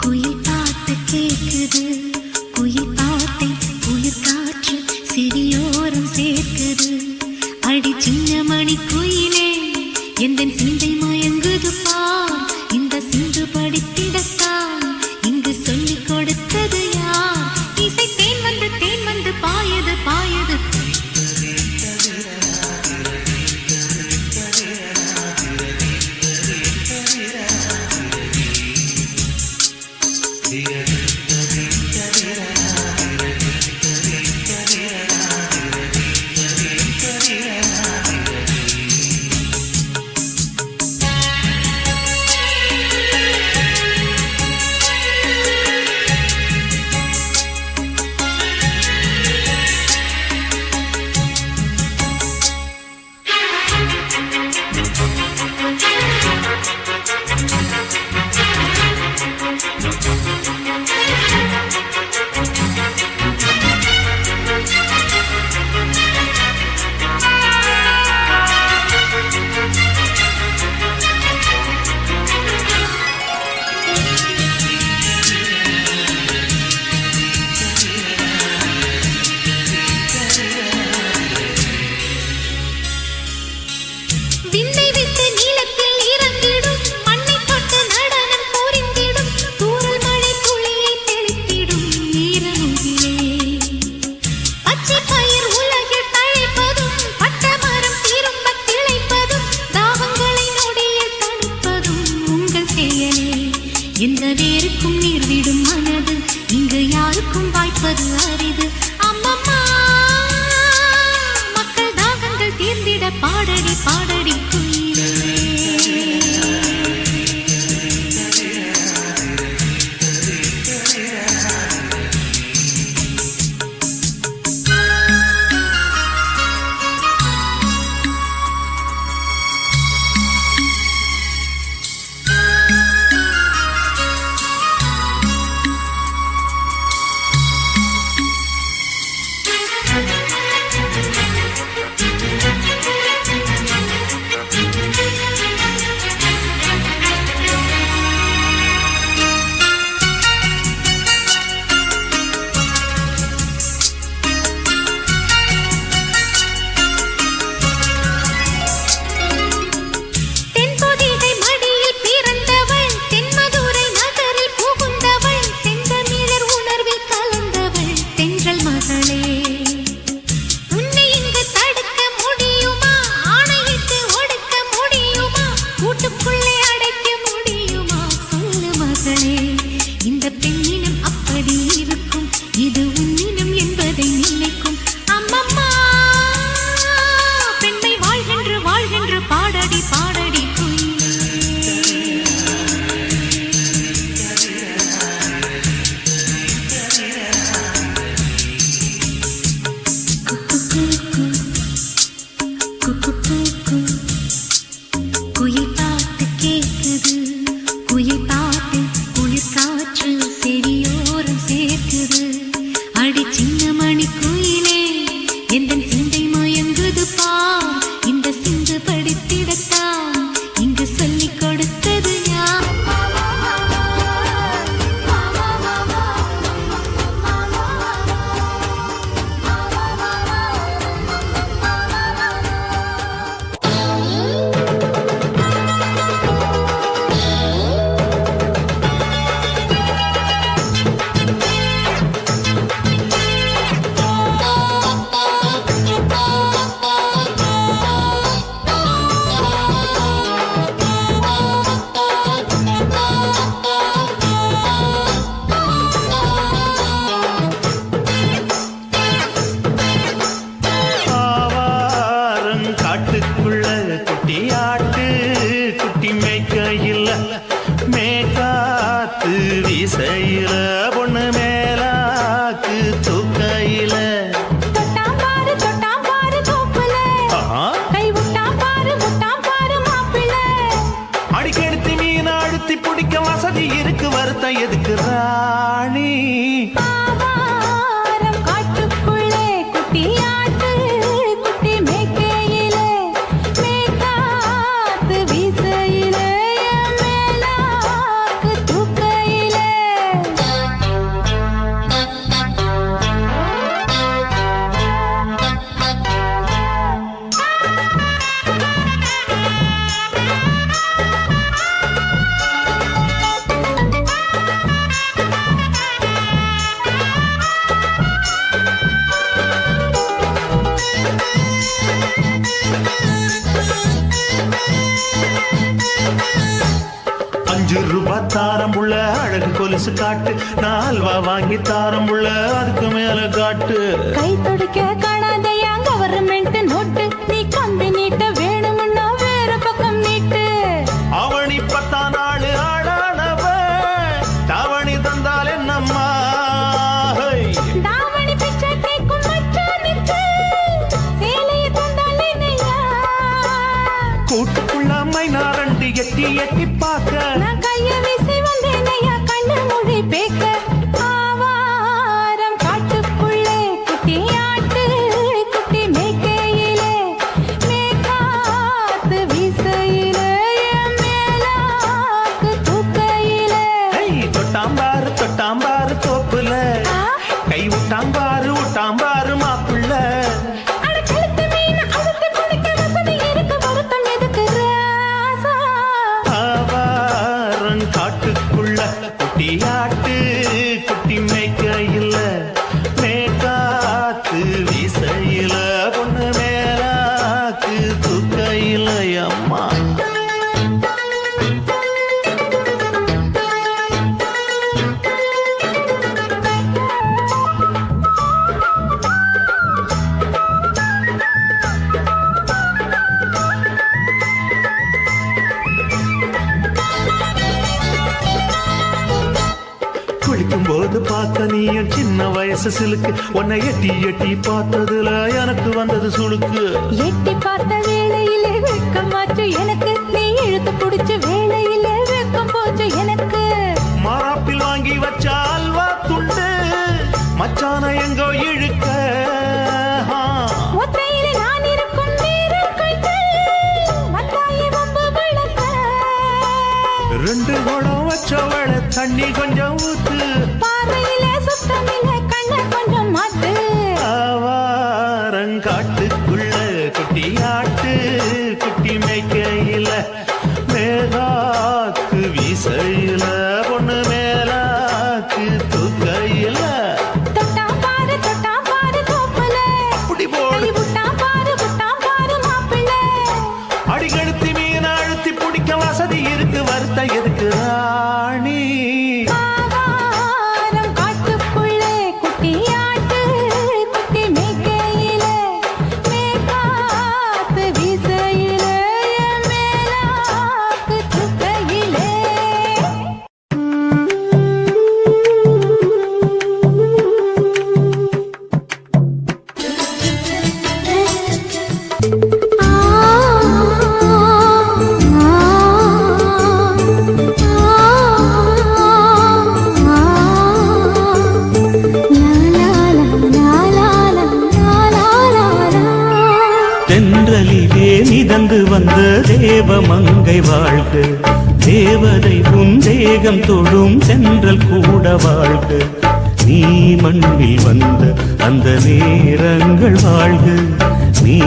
S2: குயில் பாட்டு கேக்குது, குயில் பாட்டை குளிர் காற்று செவியோரம் சேர்க்குது. அடி சின்ன மணி குயிலே எந்தன் சிந்தை மயங்குது பார். இந்த சிந்து படித்திடத்தான் இங்கு சொல்லிக் கொடுத்தது யார்? இசை தேன் வந்து பாயது பாயது. விண்ணை விட்டு நீலத்தில் இறங்கிடும், மண்ணை தொட்டு நடனம் புரிந்திடும், தூறல் மழை துளியை தெளித்திடும் ஈரமுகிலே. பச்சை பயிர் உலகில் தழைப்பதும், பட்ட மரம் திரும்ப திளைப்பதும், தாகங்களை நொடியில் தணிப்பதும் உங்கள் செயலே. எந்த வேருக்கும் நீர் விடும் மனது இங்கு யாருக்கும் வாய்ப்பது அரிது. அம்மம்மா மக்கள் தாகங்கள் தீர்ந்திட பாடடி பாடடி குயிலே. குக்கு பூக்கும் குயில் பாட்டு கேக்குது குயில் பாட்டு குளிர் காற்று செவியோரம் சேர்க்குது அடி சின்ன மணி குயிலே எந்த சிந்தை மயங்குது பா இந்த சிந்து படித்திடத்தான் இங்கு சொல்லிக் கொடுத்தது யார்
S4: ஆவாரம் காட்டுக்குள்ள குட்டியாட்டு குட்டி மேய்க்கையில் மேக்காத்து வீசையில பொண்ணு மேலாக்கு தூக்கையில
S2: தொட்டாம் பாரு தோப்புல கை விட்டாம் பாரு மாப்பிள்ளை
S4: அடிக்கெடுத்து மீன் அழுத்தி பிடிக்க வசதி இருக்கு வருத்தம் எதுக்கு ராணி
S2: ஆவாரம் காட்டுக்குள்ளே குட்டியாட்டு குட்டி மேய்க்கையிலே மேய்க்காத்து வீசையிலே மேலாக்கு தூக்கையிலே
S4: ₹5 தாரம் உள்ள அழகு கொலுசு காட்டு நான் அல்வா வாங்கி தாரம் உள்ள அதுக்கு மேல காட்டு
S2: கை தொடுக்க காணாதையா கவர்மெண்ட் நோட்டு நீ கம்பி நீட்ட வேணும்னா வேற பக்கம் நீட்டு
S4: அவனி 10 நாள் ஆடானவ தாவணி தந்தால் என்னம்மா
S2: தாவணி பிச்சை கேக்கும் மச்சானுக்கு சேலைய தந்தால் என்னையா
S4: கூட்டுக்குள்ள மைனாரண்டி எட்டி எட்டி பார்க்க
S2: நான் கைய வீசி வந்தேனையா கண்ணு மொழி பேக்க ஆவாரம் காட்டுக்குள்ளே குட்டியாட்டு குட்டி மேய்க்கையிலே மேய்க்காத்து வீசையிலே மேலாக்கு தூக்கையிலே
S4: தொட்டாம்பாரு தோப்புல கை விட்டாம்பாரு மாப்பிள்ள
S2: அட கழுத்து மீன் அழுத்து குடிக்க வசதி இருக்கு வருத்தம் எதுக்கு ராசா
S4: ஆவாரம் காட்டுக்குள்ள குட்டியாட்டு குட்டி மேய்க்கையில் மேக்காத்து வீசையில பொண்ணு மேலாக்கு தூக்கையில அம்மா குளிக்கும் போது பார்த்த நீயும் சின்ன வயசு சிலுக்கு உன்னை எட்டி எட்டி பார்த்ததுல எனக்கு வந்தது சுளுக்கு
S2: எட்டி பார்த்த வேளையிலே வெட்கமாச்சு எனக்கு நீ இழுத்து புடிச்ச வேளையிலே வெட்கம் போச்சு எனக்கு
S4: மாறாப்பில் வாங்கி வச்ச அல்வா துண்டு மச்சான எங்கோ இழுக்க
S2: ஒத்தையிலே நான் இருக்கும் நேரம் கண்டு வந்தாயே வம்பு விளக்க
S4: 2 குடம் வச்சவள தண்ணி கொஞ்சம் ஊத்து
S2: பார்வையிலே சுத்தமில்லை கண்ணை கொஞ்சம் மாத்து
S4: ஆவாரம் காட்டுக்குள்ள குட்டியாட்டு குட்டி மேய்க்கையில
S6: தென்றலிலே மிதந்து வந்த தேவமங்கை வாழ்க, தேவதை உன் தேகம் தொடும் சென்றல் கூட வாழ்க. நீ மண்ணில் வந்த அந்த நேரங்கள் வாழ்க, நீ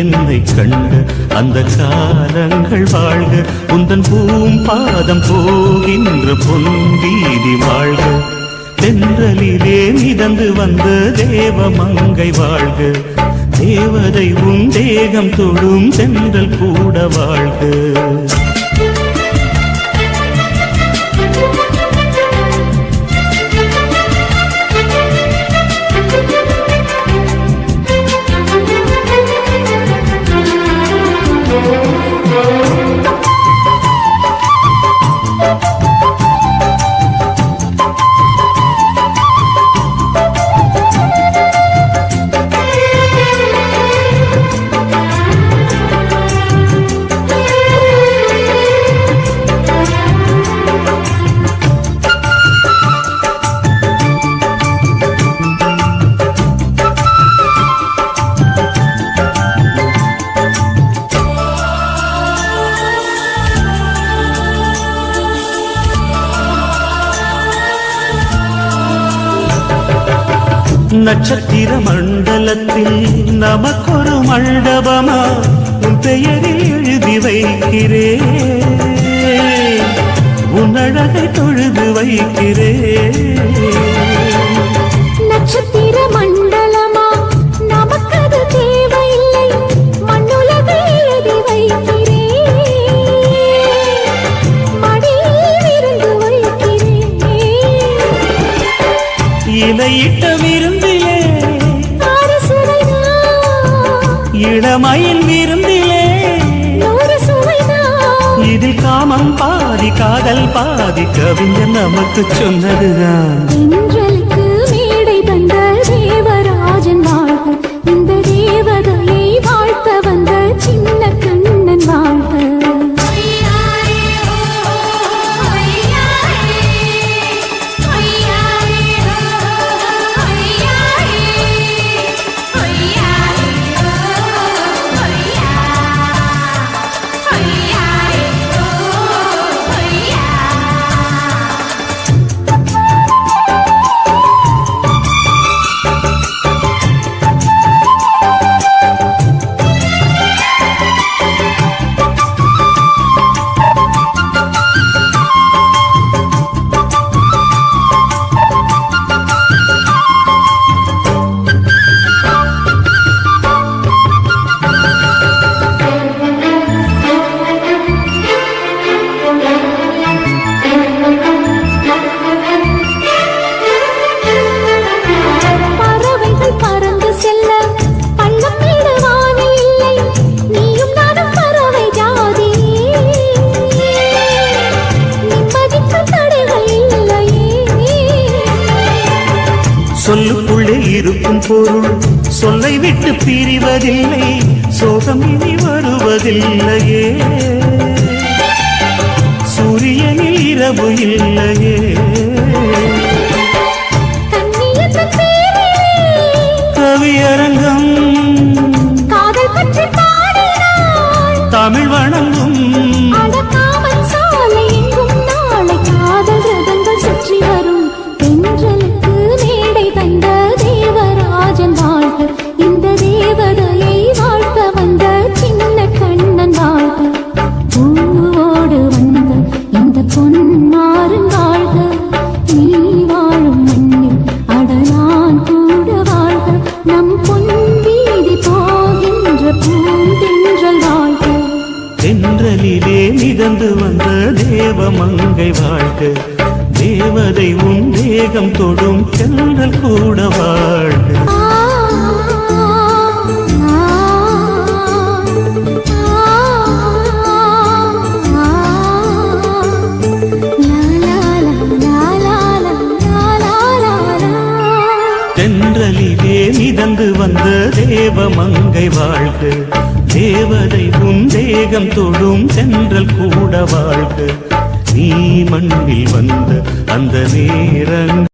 S6: என்னை கண்ட அந்த காலங்கள் வாழ்க. உந்தன் பூம்பாதம் போகின்ற பொன்வீதி வாழ்க. தென்றலிலே மிதந்து வந்த தேவமங்கை வாழ்க, தேவதை உன் தேகம் தொடும் சென்றல் கூட வாழ்க. நட்சத்திர மண்டலத்தில் நமக்கொரு மண்டபமா உன் பெயரில் எழுதி வைக்கிறேன், உன் அழகை தொழுது வைக்கிறேன்.
S2: நட்சத்திர மண்டலமா நமக்கது தேவையில்லை, மண்ணுலகை எழுதி வைக்கிறேன், மடியில் இருந்து வைக்கிறேன்.
S6: இலையிட்ட விருந்திலே இளமயில் விருந்திலே இதில் காமம் பாதி காதல் பாதி கவிஞர் நமக்கு சொன்னதுதான்.
S2: தென்றலுக்கு மேடை தந்த தேவராஜன் வாழ்க, இந்த தேவதையை வாழ்த்த வந்த சின்ன கண்ணன் வாழ்க.
S6: சொல்லுக்குள்ளே இருக்கும் பொருள் சொல்லை விட்டு பிரிவதில்லை, சோகம் இனி வருவதில்லையே. சூரியனில் இரவு இல்லையே. கவியரங்கம் தமிழ் வணங்கும்
S2: சுற்றி வரும். தென்றலுக்கு மேடை தந்த தேவராஜன் வாழ்க, இந்த தேவதையை வாழ்த்த வந்த சின்ன கண்ணன் வாழ்க. பூவோடு வந்த இந்த பொன்மாறன் வாழ்க, நீ வாழும் மண்ணில் அடலான் கூட வாழ்க. நம் பொன் வீதி போகின்ற பூந்தென்றல் வாழ்க.
S6: தென்றலிலே மிதந்து வந்த தேவமங்கை வாழ்க, தேவதை உன் தேகம் தொடும் சென்றல் கூட வாழ்க. தென்றலிலே மிதந்து வந்த தேவமங்கை வாழ்க, தேவதை உன் தேகம் தொடும் சென்றல் கூட வாழ்க. நீ மண்ணில் வந்த அந்த நேரங்கள்